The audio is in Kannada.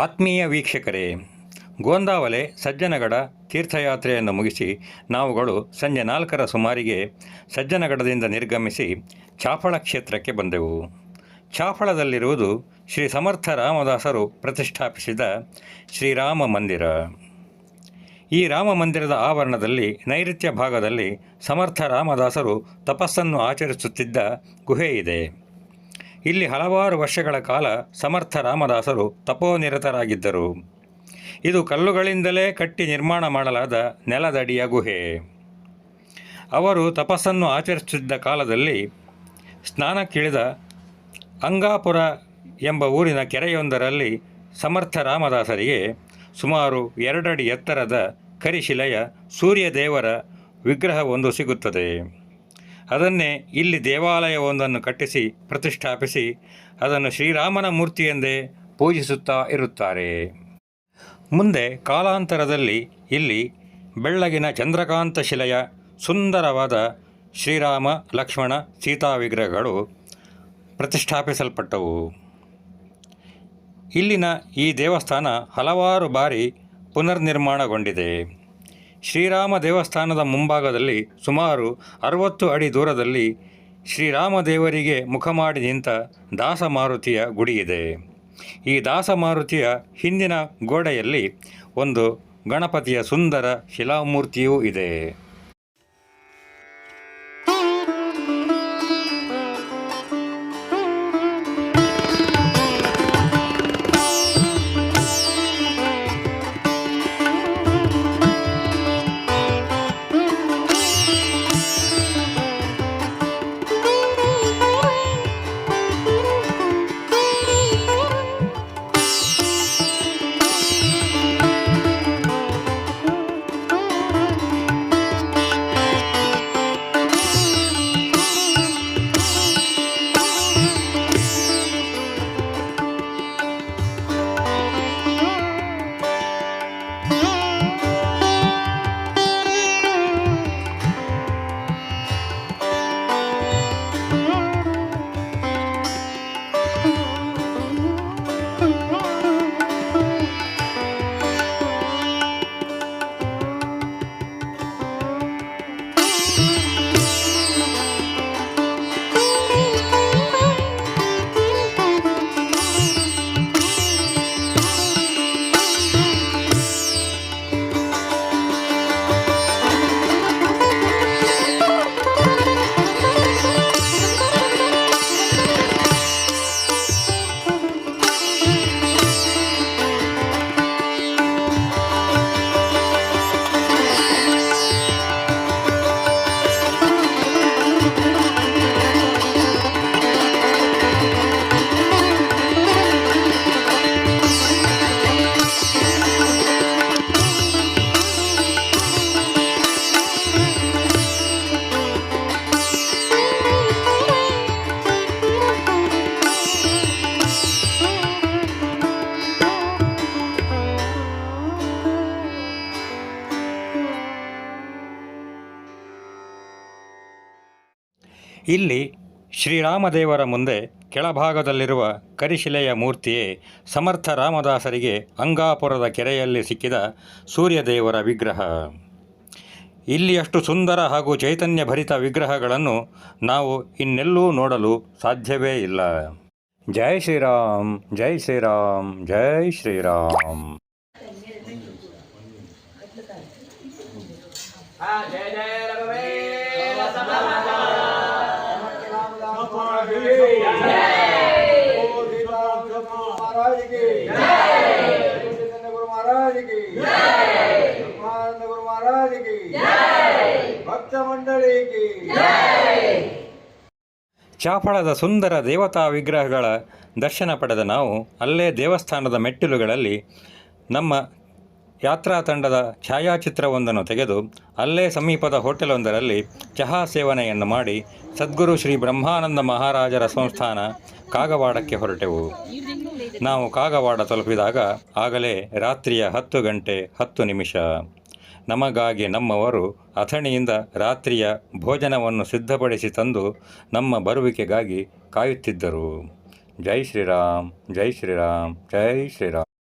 ಆತ್ಮೀಯ ವೀಕ್ಷಕರೇ, ಗೋಂದಾವಲೆ ಸಜ್ಜನಗಡ ತೀರ್ಥಯಾತ್ರೆಯನ್ನು ಮುಗಿಸಿ ನಾವುಗಳು ಸಂಜೆ 4ರ ಸುಮಾರಿಗೆ ಸಜ್ಜನಗಡದಿಂದ ನಿರ್ಗಮಿಸಿ ಚಾಫಳ ಕ್ಷೇತ್ರಕ್ಕೆ ಬಂದೆವು. ಚಾಫಳದಲ್ಲಿರುವುದು ಶ್ರೀ ಸಮರ್ಥ ರಾಮದಾಸರು ಪ್ರತಿಷ್ಠಾಪಿಸಿದ ಶ್ರೀರಾಮ ಮಂದಿರ. ಈ ರಾಮ ಮಂದಿರದ ಆವರಣದಲ್ಲಿ ನೈಋತ್ಯ ಭಾಗದಲ್ಲಿ ಸಮರ್ಥ ರಾಮದಾಸರು ತಪಸ್ಸನ್ನು ಆಚರಿಸುತ್ತಿದ್ದ ಗುಹೆ ಇದೆ. ಇಲ್ಲಿ ಹಲವಾರು ವರ್ಷಗಳ ಕಾಲ ಸಮರ್ಥ ರಾಮದಾಸರು ತಪೋನಿರತರಾಗಿದ್ದರು. ಇದು ಕಲ್ಲುಗಳಿಂದಲೇ ಕಟ್ಟಿ ನಿರ್ಮಾಣ ಮಾಡಲಾದ ನೆಲದಡಿಯ ಗುಹೆ. ಅವರು ತಪಸ್ಸನ್ನು ಆಚರಿಸುತ್ತಿದ್ದ ಕಾಲದಲ್ಲಿ ಸ್ನಾನಕ್ಕಿಳಿದ ಅಂಗಾಪುರ ಎಂಬ ಊರಿನ ಕೆರೆಯೊಂದರಲ್ಲಿ ಸಮರ್ಥ ರಾಮದಾಸರಿಗೆ ಸುಮಾರು 2 ಅಡಿ ಎತ್ತರದ ಕರಿಶಿಲೆಯ ಸೂರ್ಯದೇವರ ವಿಗ್ರಹವೊಂದು ಸಿಗುತ್ತದೆ. ಅದನ್ನೇ ಇಲ್ಲಿ ದೇವಾಲಯವೊಂದನ್ನು ಕಟ್ಟಿಸಿ ಪ್ರತಿಷ್ಠಾಪಿಸಿ ಅದನ್ನು ಶ್ರೀರಾಮನ ಮೂರ್ತಿಯೆಂದೇ ಪೂಜಿಸುತ್ತಾ ಇರುತ್ತಾರೆ. ಮುಂದೆ ಕಾಲಾಂತರದಲ್ಲಿ ಇಲ್ಲಿ ಬೆಳ್ಳಗಿನ ಚಂದ್ರಕಾಂತ ಶಿಲೆಯ ಸುಂದರವಾದ ಶ್ರೀರಾಮ ಲಕ್ಷ್ಮಣ ಸೀತಾ ವಿಗ್ರಹಗಳು ಪ್ರತಿಷ್ಠಾಪಿಸಲ್ಪಟ್ಟವು. ಇಲ್ಲಿನ ಈ ದೇವಸ್ಥಾನ ಹಲವಾರು ಬಾರಿ ಪುನರ್ನಿರ್ಮಾಣಗೊಂಡಿದೆ. ಶ್ರೀರಾಮ ದೇವಸ್ಥಾನದ ಮುಂಭಾಗದಲ್ಲಿ ಸುಮಾರು 60 ಅಡಿ ದೂರದಲ್ಲಿ ಶ್ರೀರಾಮದೇವರಿಗೆ ಮುಖ ಮಾಡಿ ನಿಂತ ದಾಸಮಾರುತಿಯ ಗುಡಿಯಿದೆ. ಈ ದಾಸಮಾರುತಿಯ ಹಿಂದಿನ ಗೋಡೆಯಲ್ಲಿ ಒಂದು ಗಣಪತಿಯ ಸುಂದರ ಶಿಲಾಮೂರ್ತಿಯೂ ಇದೆ. ಇಲ್ಲಿ ಶ್ರೀರಾಮದೇವರ ಮುಂದೆ ಕೆಳಭಾಗದಲ್ಲಿರುವ ಕರಿಶಿಲೆಯ ಮೂರ್ತಿಯೇ ಸಮರ್ಥ ರಾಮದಾಸರಿಗೆ ಅಂಗಾಪುರದ ಕೆರೆಯಲ್ಲಿ ಸಿಕ್ಕಿದ ಸೂರ್ಯದೇವರ ವಿಗ್ರಹ. ಇಲ್ಲಿಯಷ್ಟು ಸುಂದರ ಹಾಗೂ ಚೈತನ್ಯಭರಿತ ವಿಗ್ರಹಗಳನ್ನು ನಾವು ಇನ್ನೆಲ್ಲೂ ನೋಡಲು ಸಾಧ್ಯವೇ ಇಲ್ಲ. ಜೈ ಶ್ರೀರಾಮ್, ಜೈ ಶ್ರೀರಾಮ್, ಜೈ ಶ್ರೀರಾಮ್. ಚಾಫಳದ ಸುಂದರ ದೇವತಾ ವಿಗ್ರಹಗಳ ದರ್ಶನ ಪಡೆದ ನಾವು ಅಲ್ಲೇ ದೇವಸ್ಥಾನದ ಮೆಟ್ಟಿಲುಗಳಲ್ಲಿ ನಮ್ಮ ಯಾತ್ರಾ ತಂಡದ ಛಾಯಾಚಿತ್ರವೊಂದನ್ನು ತೆಗೆದು ಅಲ್ಲೇ ಸಮೀಪದ ಹೋಟೆಲೊಂದರಲ್ಲಿ ಚಹಾ ಸೇವನೆಯನ್ನು ಮಾಡಿ ಸದ್ಗುರು ಶ್ರೀ ಬ್ರಹ್ಮಾನಂದ ಮಹಾರಾಜರ ಸಂಸ್ಥಾನ ಕಾಗವಾಡಕ್ಕೆ ಹೊರಟೆವು. ನಾವು ಕಾಗವಾಡ ತಲುಪಿದಾಗ ಆಗಲೇ ರಾತ್ರಿಯ 10 ಗಂಟೆ 10 ನಿಮಿಷ. ನಮಗಾಗಿ ನಮ್ಮವರು ಅಥಣಿಯಿಂದ ರಾತ್ರಿಯ ಭೋಜನವನ್ನು ಸಿದ್ಧಪಡಿಸಿ ತಂದು ನಮ್ಮ ಬರುವಿಕೆಗಾಗಿ ಕಾಯುತ್ತಿದ್ದರು. ಜೈ ಶ್ರೀರಾಮ್, ಜೈ ಶ್ರೀರಾಮ್, ಜೈ ಶ್ರೀರಾಮ್.